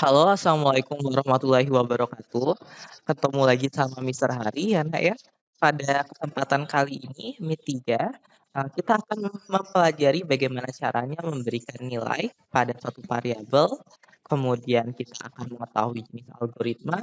Halo, assalamualaikum warahmatullahi wabarakatuh. Ketemu lagi sama Mister Hari ya, Nak ya. Pada kesempatan kali ini, Meet 3, kita akan mempelajari bagaimana caranya memberikan nilai pada suatu variabel, kemudian kita akan mengetahui jenis algoritma,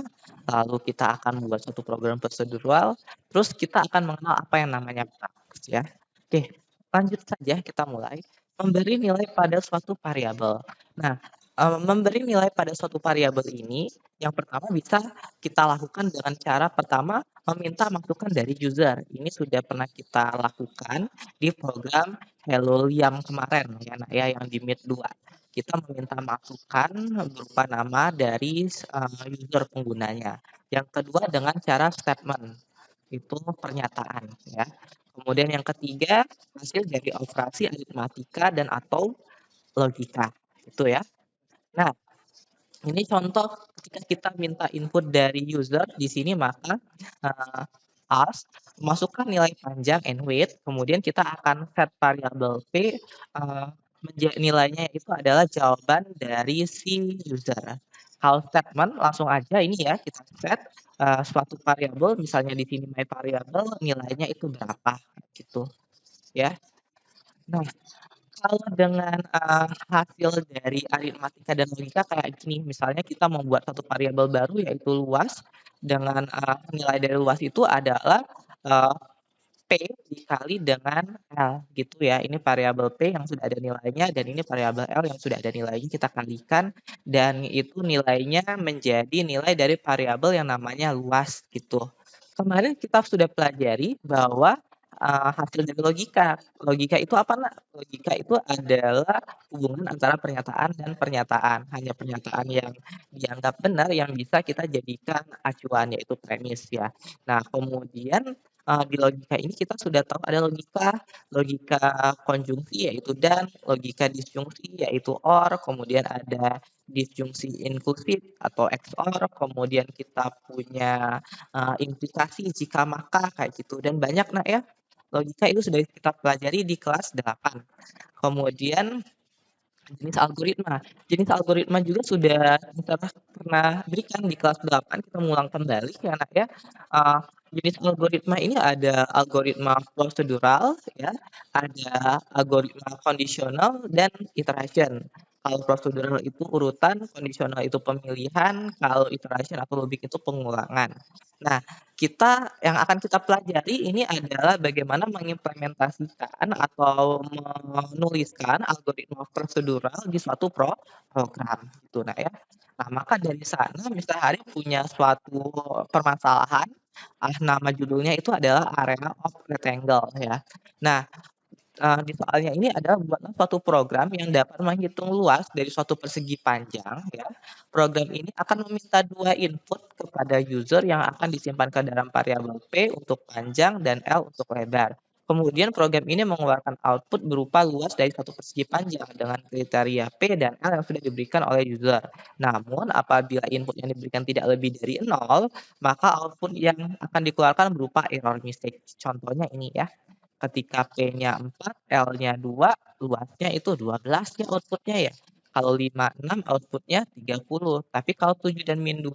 lalu kita akan membuat suatu program prosedural, terus kita akan mengenal apa yang namanya practice ya. Oke, lanjut saja kita mulai. Memberi nilai pada suatu variabel. Nah, memberi nilai pada suatu variabel ini, yang pertama bisa kita lakukan dengan cara pertama meminta masukan dari user. Ini sudah pernah kita lakukan di program Hello Liam kemarin ya, Nak, ya yang di Meet 2. Kita meminta masukan berupa nama dari user penggunanya. Yang kedua dengan cara statement, itu pernyataan ya. Kemudian yang ketiga hasil dari operasi aritmatika dan atau logika. Itu ya. Nah, ini contoh ketika kita minta input dari user di sini maka ask masukkan nilai panjang and weight, kemudian kita akan set variabel p nilainya itu adalah jawaban dari si user. Kalau statement langsung aja ini ya kita set suatu variabel, misalnya di sini my variable nilainya itu berapa gitu ya. Nah, kalau dengan hasil dari aritmatika dan logika kayak gini, misalnya kita membuat satu variabel baru yaitu luas, dengan nilai dari luas itu adalah uh, P dikali dengan L gitu ya. Ini variabel P yang sudah ada nilainya dan ini variabel L yang sudah ada nilainya kita kalikan dan itu nilainya menjadi nilai dari variabel yang namanya luas gitu. Kemarin kita sudah pelajari bahwa hasil dari logika. Logika itu apa, Nak? Logika itu adalah hubungan antara pernyataan dan pernyataan. Hanya pernyataan yang dianggap benar yang bisa kita jadikan acuan, yaitu premis ya. Nah, kemudian di logika ini kita sudah tahu ada logika konjungsi yaitu dan, logika disjungsi yaitu or, kemudian ada disjungsi inklusif atau XOR, kemudian kita punya implikasi jika maka kayak gitu dan banyak, Nak, ya. Logika itu sudah kita pelajari di kelas 8. Kemudian jenis algoritma. Jenis algoritma juga sudah kita pernah berikan di kelas 8, kita mengulang kembali ya, Nak, ya. Jenis algoritma ini ada algoritma prosedural ya, ada algoritma kondisional dan iteration. Kalau prosedural itu urutan, kondisional itu pemilihan, kalau iteration atau looping itu pengulangan. Nah, yang akan kita pelajari ini adalah bagaimana mengimplementasikan atau menuliskan algoritma prosedural di suatu program gitu, nah ya. Nah, maka dari sana Mister Hari punya suatu permasalahan, nama judulnya itu adalah area of rectangle ya. Nah, di soalnya ini adalah buatlah suatu program yang dapat menghitung luas dari suatu persegi panjang ya. Program ini akan meminta dua input kepada user yang akan disimpan ke dalam variabel P untuk panjang dan L untuk lebar. Kemudian program ini mengeluarkan output berupa luas dari satu persegi panjang dengan kriteria P dan L yang sudah diberikan oleh user. Namun apabila input yang diberikan tidak lebih dari 0, maka output yang akan dikeluarkan berupa error message. Contohnya ini ya. Ketika P-nya 4, L-nya 2, luasnya itu 12 ya outputnya ya. Kalau 5, 6 outputnya 30. Tapi kalau 7 dan min 2,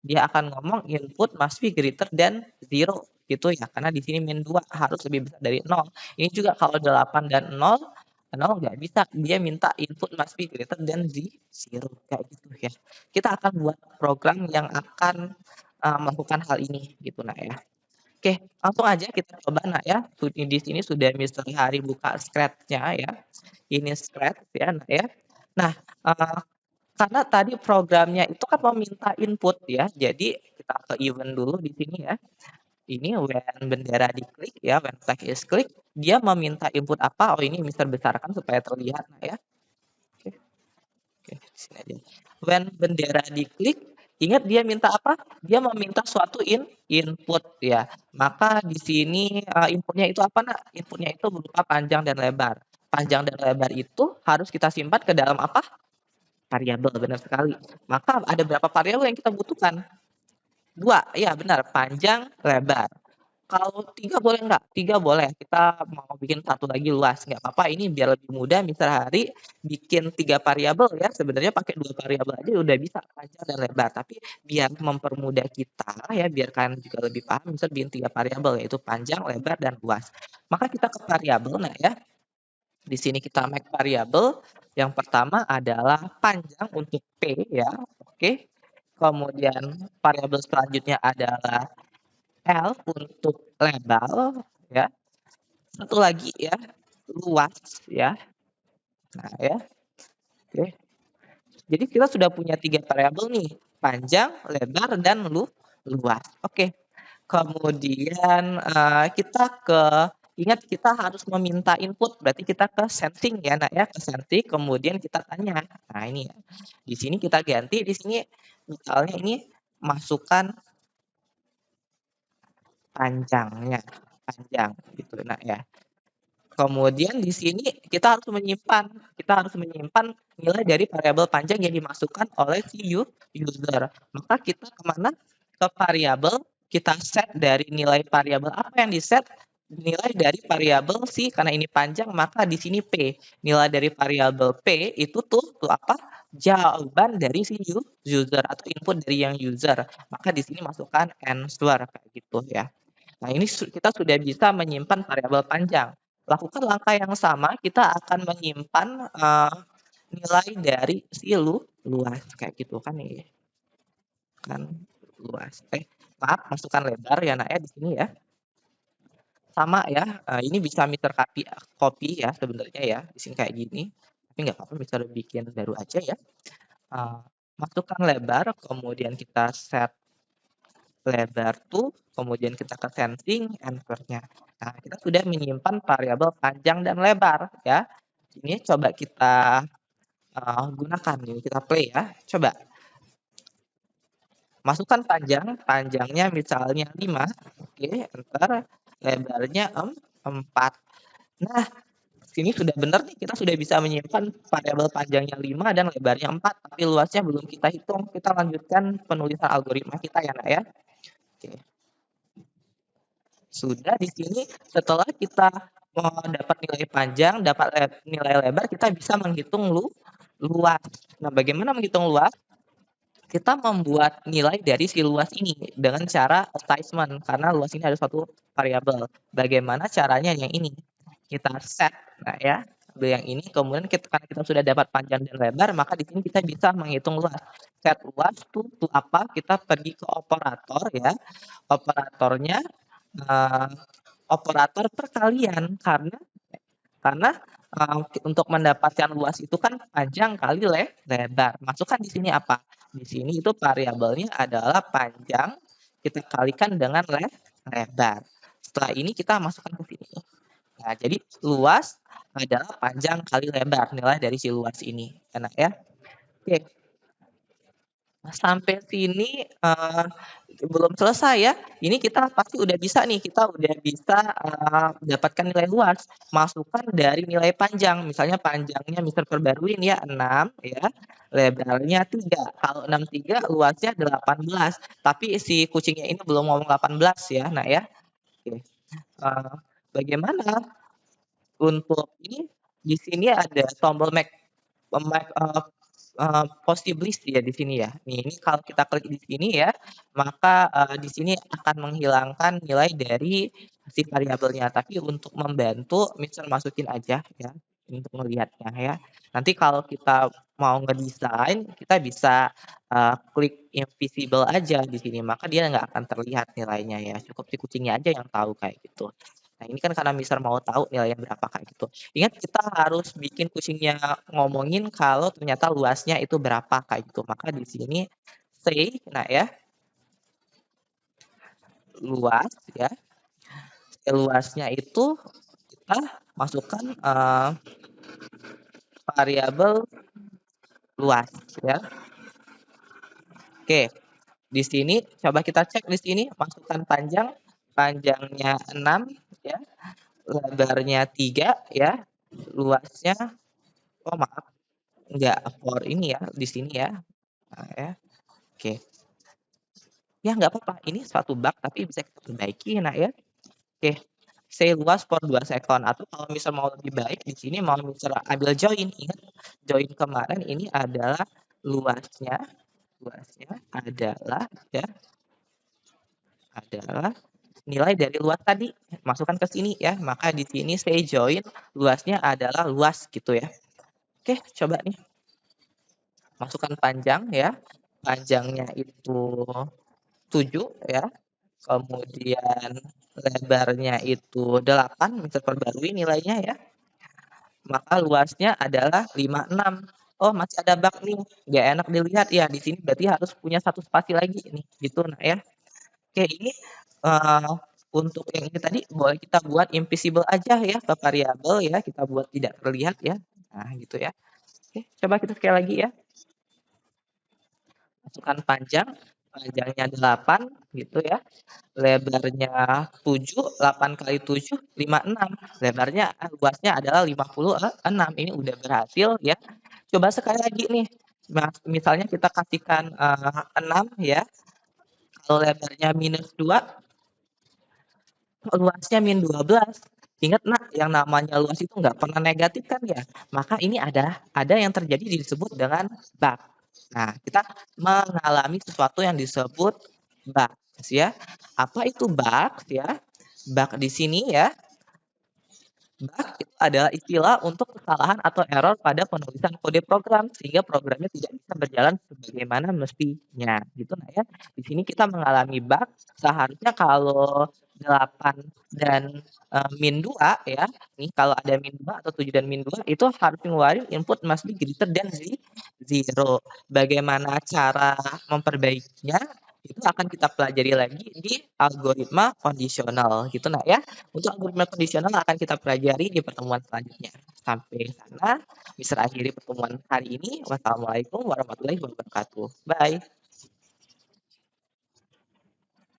dia akan ngomong input must be greater than 0 gitu ya. Karena di sini min 2 harus lebih besar dari 0. Ini juga kalau 8 dan 0, 0 nggak bisa. Dia minta input must be greater than 0. Kayak gitu ya. Kita akan buat program yang akan melakukan hal ini gitu nah ya. Oke, langsung aja kita coba, Nak, ya. Di sini sudah Mister Hari buka Scratch-nya ya. Ini Scratch ya, Nak, ya. Nah, karena tadi programnya itu kan meminta input ya, jadi kita ke event dulu di sini ya. Ini when bendera diklik ya, when flag is click, dia meminta input apa? Oh, ini Mister besarkan supaya terlihat, Nak, ya. Oke, oke, di sini aja. When bendera diklik, ingat dia minta apa? Dia meminta suatu input ya. Maka di sini inputnya itu apa, Nak? Inputnya itu berupa panjang dan lebar. Panjang dan lebar itu harus kita simpan ke dalam apa? Variabel, benar sekali. Maka ada berapa variabel yang kita butuhkan? 2, iya benar, panjang, lebar. Kalau 3 boleh nggak? 3 boleh, kita mau bikin satu lagi luas, nggak apa-apa, ini biar lebih mudah Mister Hari bikin 3 variabel ya, sebenarnya pakai 2 variabel aja udah bisa panjang dan lebar, tapi biar mempermudah kita ya, biar kalian juga lebih paham, Mister bikin 3 variabel, yaitu panjang, lebar, dan luas. Maka kita ke variabel, nah ya, di sini kita make variabel, yang pertama adalah panjang untuk P ya, oke. Kemudian variabel selanjutnya adalah L untuk lebar ya. Satu lagi ya, luas ya. Nah ya, oke. Jadi kita sudah punya 3 variabel nih, panjang, lebar, dan luas. Oke. Kemudian kita ingat kita harus meminta input, berarti kita ke sensing ya, Nak ya, ke sensing, kemudian kita tanya. Nah ini ya, di sini kita ganti, di sini misalnya ini masukkan panjangnya, panjang gitu, Nak ya. Kemudian di sini kita harus menyimpan nilai dari variabel panjang yang dimasukkan oleh si user. Maka kita kemana? Ke variabel, kita set dari nilai variabel apa yang di-set? Nilai dari variabel si, karena ini panjang, maka di sini P. Nilai dari variabel P itu tuh apa? Jawaban dari si user atau input dari yang user. Maka di sini masukkan answer kayak gitu ya. Nah, ini kita sudah bisa menyimpan variabel panjang. Lakukan langkah yang sama, kita akan menyimpan nilai dari si luas kayak gitu kan ya. Kan luas. Maaf, masukkan lebar ya Nak ya di sini ya. Sama ya, ini bisa Mister copy ya sebenarnya ya, di sini kayak gini. Tapi nggak apa-apa, Mister bikin baru aja ya. Masukkan lebar, kemudian kita set lebar tuh, kemudian kita ke sensing, answer-nya. Nah, kita sudah menyimpan variabel panjang dan lebar ya. Ini coba kita gunakan, ini kita play ya. Coba masukkan panjangnya misalnya 5, oke, enter, lebarnya 4. Nah, sini sudah benar nih, kita sudah bisa menyimpan variabel panjangnya 5 dan lebarnya 4, tapi luasnya belum kita hitung. Kita lanjutkan penulisan algoritma kita ya, Nak ya. Oke. Sudah di sini setelah kita dapat nilai panjang, dapat nilai lebar, kita bisa menghitung luas. Nah, bagaimana menghitung luas? Kita membuat nilai dari si luas ini dengan cara attachment, karena luas ini ada suatu variabel. Bagaimana caranya? Yang ini. Kita set, nah ya, ambil yang ini, kemudian karena kita sudah dapat panjang dan lebar, maka di sini kita bisa menghitung luas. Set luas tuh apa? Kita pergi ke operator ya. Operatornya operator perkalian, karena untuk mendapatkan luas itu kan panjang kali lebar. Masukkan di sini apa? Di sini itu variabelnya adalah panjang, kita kalikan dengan lebar. Setelah ini kita masukkan ke sini. Nah, jadi luas adalah panjang kali lebar, nilai dari si luas ini. Enak ya? Oke. Sampai sini belum selesai ya. Ini kita pasti udah bisa nih, kita udah bisa dapatkan nilai luas. Masukkan dari nilai panjang. Misalnya panjangnya Mister perbaruin ya 6 ya. Lebarnya 3. Kalau 63 luasnya 18. Tapi si kucingnya ini belum ngomong 18 ya. Nah ya. Oke. Bagaimana untuk ini? Di sini ada tombol make positive list ya di sini ya. Nih, ini kalau kita klik di sini ya, maka di sini akan menghilangkan nilai dari si variabelnya. Tapi untuk membantu, Mister masukin aja ya untuk melihatnya ya. Nanti kalau kita mau ngedesain, kita bisa klik invisible aja di sini, maka dia nggak akan terlihat nilainya ya. Cukup si kucingnya aja yang tahu kayak gitu. Nah, ini kan karena Mister mau tahu nilainya berapa kayak gitu. Ingat kita harus bikin kucingnya ngomongin kalau ternyata luasnya itu berapa kayak gitu. Maka di sini say, nah ya, luas ya. Luasnya itu kita masukkan variabel luas ya. Oke. Di sini coba kita cek di sini, masukkan panjangnya 6 ya. Lebarnya 3 ya. Luasnya maaf, enggak for ini ya, di sini ya. Nah, ya. Oke. Ya nggak apa-apa, ini suatu bug tapi bisa kita perbaiki nah ya. Oke, say luas for 2 second, atau kalau misal mau lebih baik di sini mau misal ambil join, ingat join kemarin ini adalah luasnya luasnya adalah nilai dari luas tadi, masukkan ke sini ya. Maka di sini say join luasnya adalah luas gitu ya. Oke, coba nih masukkan panjang ya. Panjangnya itu 7 ya. Kemudian lebarnya itu 8, misal perbarui nilainya ya. Maka luasnya adalah 56. Oh, masih ada bug nih, nggak enak dilihat ya. Di sini berarti harus punya satu spasi lagi nih, gitu nah ya. Oke, ini untuk yang ini tadi boleh kita buat invisible aja ya ke variabel ya, kita buat tidak terlihat ya. Nah, gitu ya. Oke, coba kita sekali lagi ya. Masukkan panjang, panjangnya 8 gitu ya. Lebarnya 7, 8 kali 7, 56. Lebarnya, luasnya adalah 56. Ini udah berhasil ya. Coba sekali lagi nih, misalnya kita kasihkan 6 ya. Kalau lebarnya -2, luasnya -12. Ingat nak, yang namanya luas itu nggak pernah negatif kan ya. Maka ini ada yang terjadi disebut dengan bug. Nah, kita mengalami sesuatu yang disebut bug ya. Apa itu bug ya? Bug di sini ya, bug itu adalah istilah untuk kesalahan atau error pada penulisan kode program sehingga programnya tidak bisa berjalan sebagaimana mestinya gitu nah ya. Di sini kita mengalami bug, seharusnya kalau 8 dan -2 ya. Nih kalau ada -2 atau 7 dan -2 itu harus ngeluarin input must be greater than 0. Bagaimana cara memperbaikinya itu akan kita pelajari lagi di algoritma kondisional gitu nah ya. Untuk algoritma kondisional akan kita pelajari di pertemuan selanjutnya. Sampai sana, bisa akhiri pertemuan hari ini. Wassalamualaikum warahmatullahi wabarakatuh. Bye.